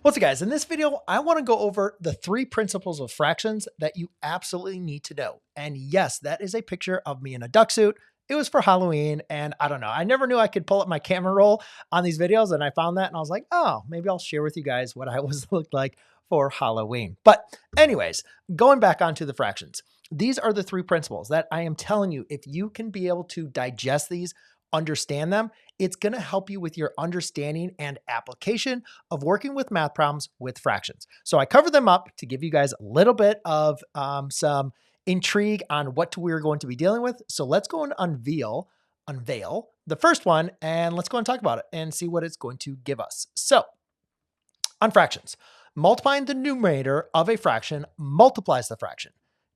What's up, guys? In this video, I want to go over the 3 principles of fractions that you absolutely need to know. And yes, that is a picture of me in a duck suit. It was for Halloween, and I don't know. I never knew I could pull up my camera roll on these videos, and I found that, and I was like, oh, maybe I'll share with you guys what I was looked like for Halloween. But anyways, going back onto the fractions, these are the 3 principles that I am telling you, if you can be able to digest these, understand them, it's going to help you with your understanding and application of working with math problems with fractions. So I covered them up to give you guys a little bit of some intrigue on what we're going to be dealing with. So let's go and unveil the first one, and let's go and talk about it and see what it's going to give us. So on fractions, multiplying the numerator of a fraction multiplies the fraction.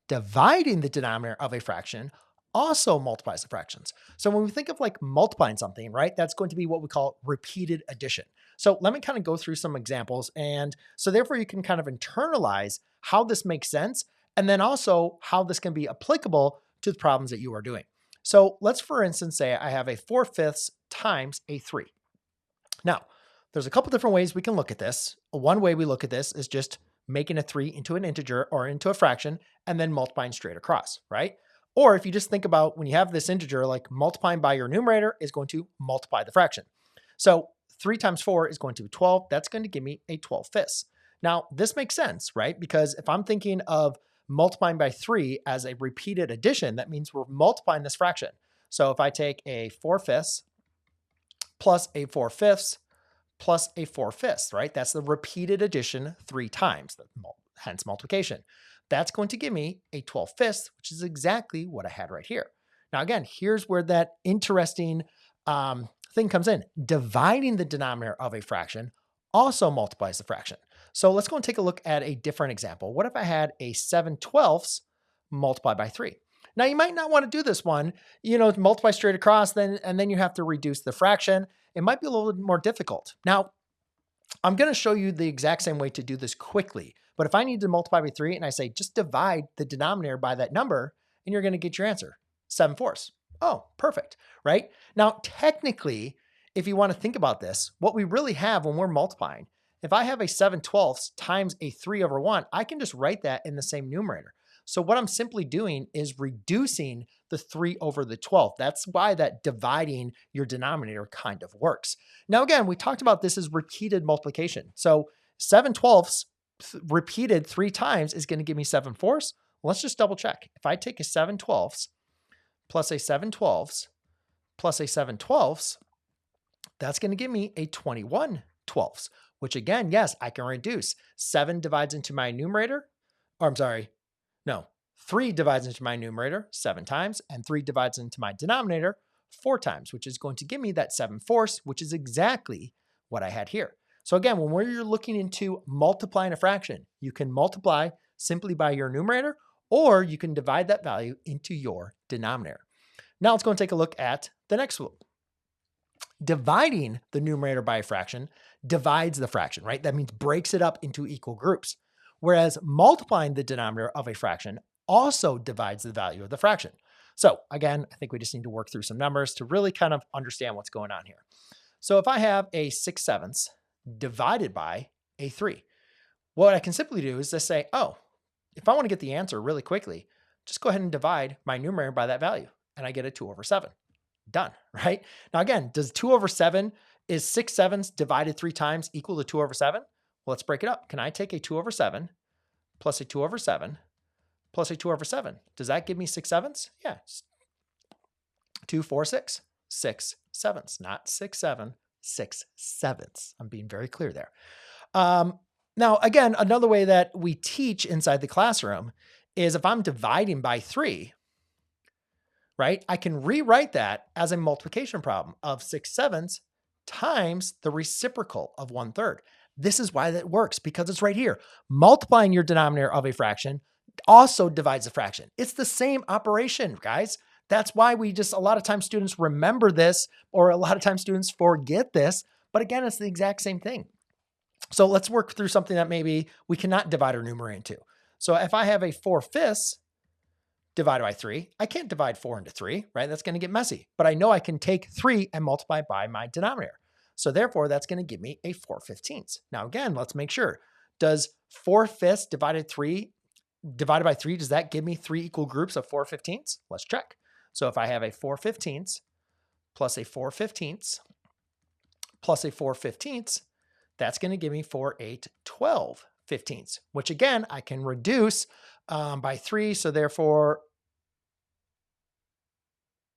Dividing the denominator of a fraction also multiplies the fractions. So when we think of like multiplying something, right, that's going to be what we call repeated addition. So let me kind of go through some examples. And so therefore you can kind of internalize how this makes sense, and then also how this can be applicable to the problems that you are doing. So let's, for instance, say I have a 4/5 times a 3. Now, there's a couple different ways we can look at this. One way we look at this is just making a 3 into an integer or into a fraction and then multiplying straight across, right? Or if you just think about when you have this integer, like multiplying by your numerator is going to multiply the fraction. So 3 times 4 is going to be 12. That's going to give me a 12/5. Now, this makes sense, right? Because if I'm thinking of multiplying by 3 as a repeated addition, that means we're multiplying this fraction. So if I take a 4/5 plus a 4/5 plus a 4/5, right? That's the repeated addition 3 times, hence multiplication. That's going to give me a 12/5, which is exactly what I had right here. Now, again, here's where that interesting thing comes in. Dividing the denominator of a fraction also multiplies the fraction. So let's go and take a look at a different example. What if I had a 7/12 multiplied by 3? Now, you might not want to do this one, multiply straight across, and then you have to reduce the fraction. It might be a little bit more difficult. Now, I'm going to show you the exact same way to do this quickly. But if I need to multiply by 3 and I say, just divide the denominator by that number, and you're going to get your answer, 7/4. Oh, perfect, right? Now, technically, if you want to think about this, what we really have when we're multiplying, if I have a 7/12 times a 3/1, I can just write that in the same numerator. So what I'm simply doing is reducing the 3 over the 12. That's why that dividing your denominator kind of works. Now, again, we talked about this as repeated multiplication. So 7/12 repeated 3 times is going to give me 7/4. Let's just double check. If I take a 7/12 plus a 7/12 plus a 7/12, that's going to give me a 21/12, which again, yes, I can reduce. 7 divides into my numerator, or I'm sorry, no, 3 divides into my numerator 7 times, and 3 divides into my denominator 4 times, which is going to give me that 7/4, which is exactly what I had here. So again, when you're looking into multiplying a fraction, you can multiply simply by your numerator, or you can divide that value into your denominator. Now let's go and take a look at the next one. Dividing the numerator by a fraction divides the fraction, right? That means breaks it up into equal groups. Whereas multiplying the denominator of a fraction also divides the value of the fraction. So again, I think we just need to work through some numbers to really kind of understand what's going on here. So if I have a 6/7 divided by a 3, what I can simply do is just say, oh, if I want to get the answer really quickly, just go ahead and divide my numerator by that value, and I get a 2/7. Done, right? Now again, does 2/7, is 6/7 divided 3 times equal to 2/7? Well, let's break it up. Can I take a 2/7 plus a 2/7 plus a 2/7? Does that give me 6/7? Yeah. 2, 4, 6. 6/7, not 6/7, 6/7. I'm being very clear there. Now, again, another way that we teach inside the classroom is if I'm dividing by 3, right, I can rewrite that as a multiplication problem of 6/7 times the reciprocal of 1/3. This is why that works, because it's right here. Multiplying your denominator of a fraction also divides the fraction. It's the same operation, guys. That's why a lot of times students remember this, or a lot of times students forget this. But again, it's the exact same thing. So let's work through something that maybe we cannot divide our numerator into. So if I have a 4/5 divided by 3, I can't divide 4 into 3, right? That's going to get messy. But I know I can take 3 and multiply by my denominator. So therefore, that's going to give me a 4/15. Now, again, let's make sure. Does 4/5 divided by 3, does that give me 3 equal groups of 4/15? Let's check. So if I have a 4/15 plus a 4/15 plus a 4/15, that's going to give me 4, 8, 12/15, which again, I can reduce by 3. So therefore,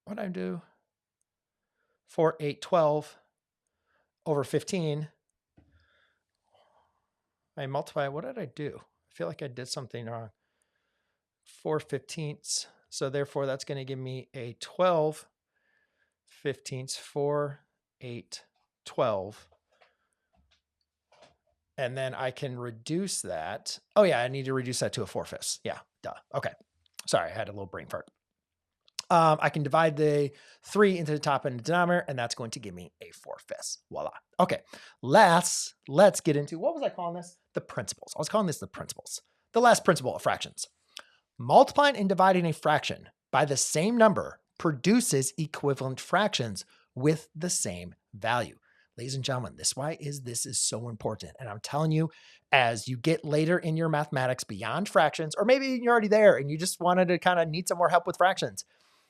what I do? 4, 8, 12 over 15. I multiply. What did I do? I feel like I did something wrong. 4/15. So therefore, that's going to give me a 12/15, 4, 8, 12. And then I can reduce that. Oh yeah, I need to reduce that to a 4/5. Yeah, duh. Okay. Sorry, I had a little brain fart. I can divide the 3 into the top and the denominator, and that's going to give me a 4/5. Voila. Okay, let's get into, what was I calling this? The principles. I was calling this the principles. The last principle of fractions. Multiplying and dividing a fraction by the same number produces equivalent fractions with the same value. Ladies and gentlemen, this is so important. And I'm telling you, as you get later in your mathematics beyond fractions, or maybe you're already there and you just wanted to kind of need some more help with fractions,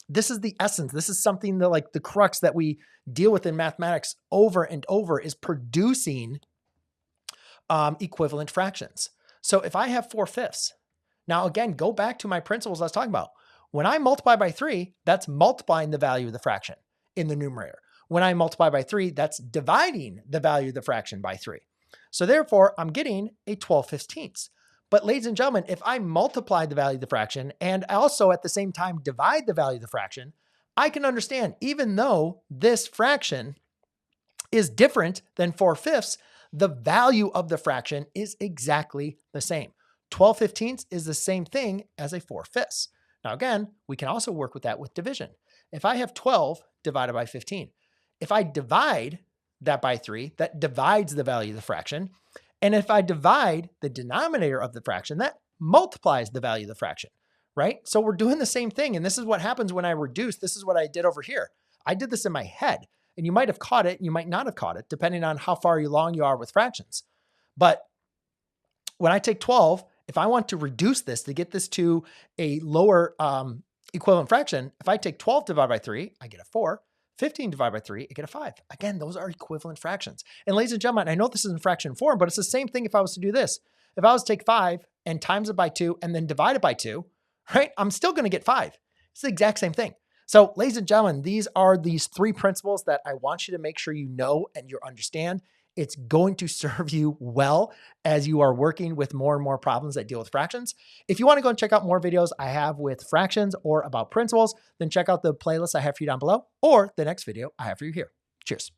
this is the essence. This is something that, like, the crux that we deal with in mathematics over and over, is producing equivalent fractions. So if I have 4/5, now again, go back to my principles I was talking about. When I multiply by 3, that's multiplying the value of the fraction in the numerator. When I multiply by 3, that's dividing the value of the fraction by 3. So therefore, I'm getting a 12/15. But ladies and gentlemen, if I multiply the value of the fraction and also at the same time divide the value of the fraction, I can understand, even though this fraction is different than 4/5, the value of the fraction is exactly the same. 12/15 is the same thing as a 4/5. Now again, we can also work with that with division. If I have 12 divided by 15, if I divide that by 3, that divides the value of the fraction. And if I divide the denominator of the fraction, that multiplies the value of the fraction, right? So we're doing the same thing. And this is what happens when I reduce. This is what I did over here. I did this in my head, and you might have caught it and you might not have caught it, depending on how far along you are with fractions. But when I take 12, if I want to reduce this to get this to a lower equivalent fraction, if I take 12 divided by 3, I get a 4. 15 divided by 3, I get a 5. Again, those are equivalent fractions. And ladies and gentlemen, I know this is in fraction form, but it's the same thing if I was to do this. If I was to take 5 and times it by 2 and then divide it by 2, right? I'm still going to get 5. It's the exact same thing. So ladies and gentlemen, these are these 3 principles that I want you to make sure you know and you understand. It's going to serve you well as you are working with more and more problems that deal with fractions. If you want to go and check out more videos I have with fractions or about principles, then check out the playlist I have for you down below, or the next video I have for you here. Cheers.